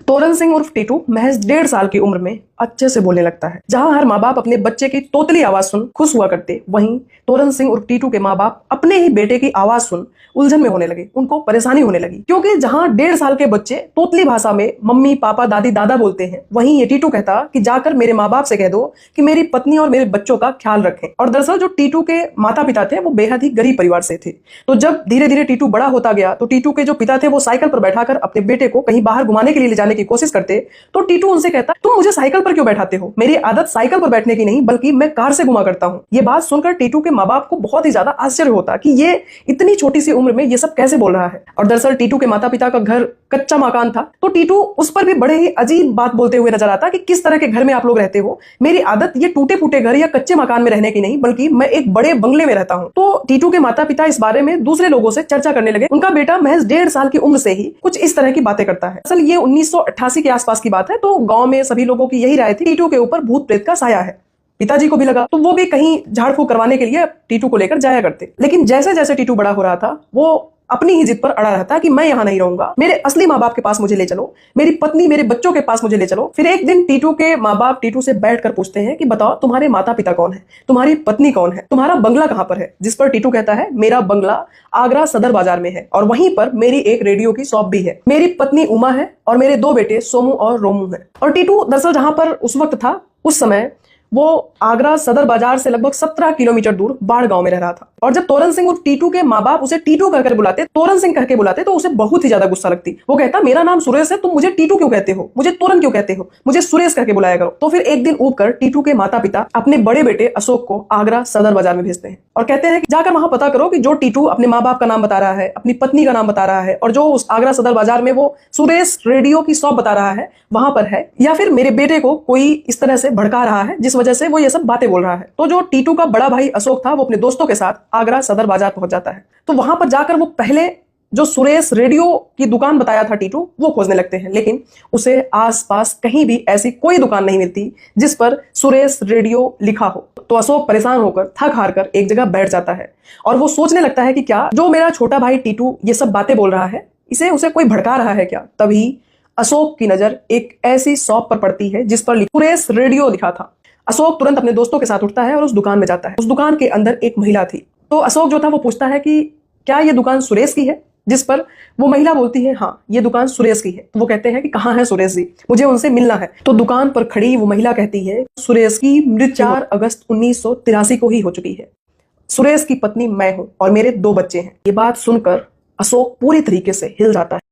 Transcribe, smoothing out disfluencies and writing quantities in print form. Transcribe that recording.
तोरण सिंह उर्फ टीटू महज 1.5 साल की उम्र में अच्छे से बोलने लगता है। जहां हर माँ बाप अपने बच्चे की तोतली आवाज सुन खुश हुआ करते, वहीं तोरण सिंह उर्फ टीटू के माँ बाप अपने ही बेटे की आवाज सुन उलझन में होने लगे। उनको परेशानी होने लगी, क्योंकि जहां 1.5 साल के बच्चे तोतली भाषा में मम्मी पापा दादी दादा बोलते हैं, वहीं ये टीटू कहता कि जाकर मेरे माँ बाप से कह दो कि मेरी पत्नी और मेरे बच्चों का ख्याल रखें। और दरअसल जो टीटू के माता पिता थे वो बेहद ही गरीब परिवार से थे। तो जब धीरे धीरे टीटू बड़ा होता गया तो टीटू के जो पिता थे वो साइकिल पर बैठाकर अपने बेटे को कहीं बाहर घुमाने के लिए ले जाने की कोशिश करते, तो टीटू उनसे कहता तुम मुझे साइकिल पर क्यों बैठाते हो, मेरी आदत साइकिल पर बैठने की नहीं बल्कि मैं कार से घुमा करता हूँ। ये बात सुनकर टीटू के माँ बाप को बहुत ही ज्यादा आश्चर्य होता कि ये इतनी छोटी सी उम्र में ये सब कैसे बोल रहा है। और दरअसल टीटू के माता पिता का घर कच्चा मकान था, तो टीटू उस पर भी बड़े ही अजीब बात बोलते हुए नजर आता कि किस तरह के घर में आप लोग रहते हो, मेरी आदत ये टूटे फूटे घर या कच्चे मकान में रहने की नहीं बल्कि मैं एक बड़े बंगले में रहता हूँ। तो टीटू के माता पिता इस बारे में दूसरे लोगों से चर्चा करने लगे। उनका बेटा महज 1.5 साल की उम्र से ही कुछ इस तरह की बातें करता है। असल ये 1988 के आसपास की बात है। तो गांव में सभी लोगों की यही राय थी टीटू के ऊपर भूत प्रेत का साया है। पिताजी को भी लगा, तो वो भी कहीं झाड़ फूक करवाने के लिए टीटू को लेकर जाया करते। लेकिन जैसे जैसे टीटू बड़ा हो रहा था वो अपनी ही जिद पर अड़ा रहता कि मैं यहाँ नहीं रहूंगा, मेरे असली माँ बाप के पास मुझे ले चलो, मेरी पत्नी मेरे बच्चों के पास मुझे ले चलो। फिर एक दिन टीटू के माँ बाप टीटू से बैठकर पूछते हैं कि बताओ तुम्हारे माता पिता कौन है, तुम्हारी पत्नी कौन है, तुम्हारा बंगला कहाँ पर है। जिस पर टीटू कहता है मेरा बंगला आगरा सदर बाजार में है और वहीं पर मेरी एक रेडियो की शॉप भी है, मेरी पत्नी उमा है और मेरे 2 बेटे सोमू और रोमू है। और टीटू दरअसल जहां पर उस वक्त था, उस समय वो आगरा सदर बाजार से लगभग 17 किलोमीटर दूर बाढ़ गांव में रह रहा था। और जब तोरण सिंह उर्फ टीटू के माँ बाप उसे टीटू कहकर बुलाते, तोरण सिंह कहकर बुलाते, तो उसे बहुत ही ज्यादा गुस्सा लगती। वो कहता मेरा नाम सुरेश है, तुम मुझे टीटू क्यों कहते हो, मुझे तोरण क्यों कहते हो, मुझे सुरेश कहकर बुलाया करो। तो फिर एक दिन ऊब कर टीटू के माता पिता अपने बड़े बेटे अशोक को आगरा सदर बाजार में भेजते हैं और कहते हैं कि जाकर वहां पता करो कि जो टीटू अपने माँ बाप का नाम बता रहा है, अपनी पत्नी का नाम बता रहा है और जो उस आगरा सदर बाजार में वो सुरेश रेडियो की शॉप बता रहा है वहां पर है, या फिर मेरे बेटे को कोई इस तरह से भड़का रहा है जिस वजह से वो ये सब बातें बोल रहा है। तो जो टीटू का बड़ा भाई अशोक था वो अपने दोस्तों के साथ आगरा सदर बाजार पहुंच जाता है। तो वहां पर जाकर वो पहले जो सुरेश रेडियो की दुकान बताया था टीटू वो खोजने लगते हैं, लेकिन उसे आसपास कहीं भी ऐसी कोई दुकान नहीं मिलती जिस पर सुरेश रेडियो लिखा हो। तो अशोक परेशान होकर थक हार कर एक जगह बैठ जाता है और वो सोचने लगता है कि क्या जो मेरा छोटा भाई टीटू ये सब बातें बोल रहा है इसे उसे कोई भड़का रहा है क्या। तभी अशोक की नजर एक ऐसी शॉप पर पड़ती है जिस पर सुरेश रेडियो लिखा था। अशोक तुरंत अपने दोस्तों के साथ उठता है और उस दुकान में जाता है। उस दुकान के अंदर एक महिला थी। तो अशोक जो था वो पूछता है कि क्या ये दुकान सुरेश की है, जिस पर वो महिला बोलती है हाँ ये दुकान सुरेश की है। तो वो कहते हैं कि कहाँ है सुरेश जी, मुझे उनसे मिलना है। तो दुकान पर खड़ी वो महिला कहती है सुरेश की मृत्यु 4 अगस्त 1983 को ही हो चुकी है। सुरेश की पत्नी मैं हूं और मेरे 2 बच्चे हैं। ये बात सुनकर अशोक पूरी तरीके से हिल जाता है।